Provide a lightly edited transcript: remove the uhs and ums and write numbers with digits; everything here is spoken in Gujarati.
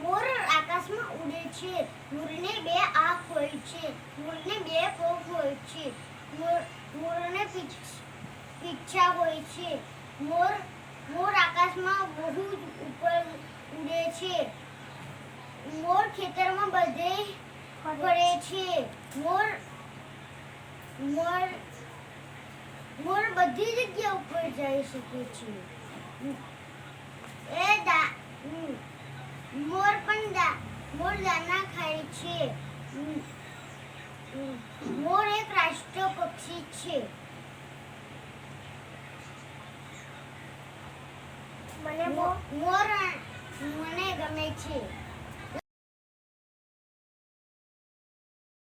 મોર આકાશમાં ઉડે છે. મોરને બે આંખ હોય છે. મોરને બે પગ હોય છે. મોરને પીંછા હોય છે. મોર આકાશમાં બહુ ઉપર ઉડે છે. મોર ખેતરમાં બધે ફરે છે. મોર બધી જગ્યા ઉપર જઈ શકે છે. મોર દાણા ખાય છે. મોર એક રાષ્ટ્રીય પક્ષી છે. મોર મને ગમે છે.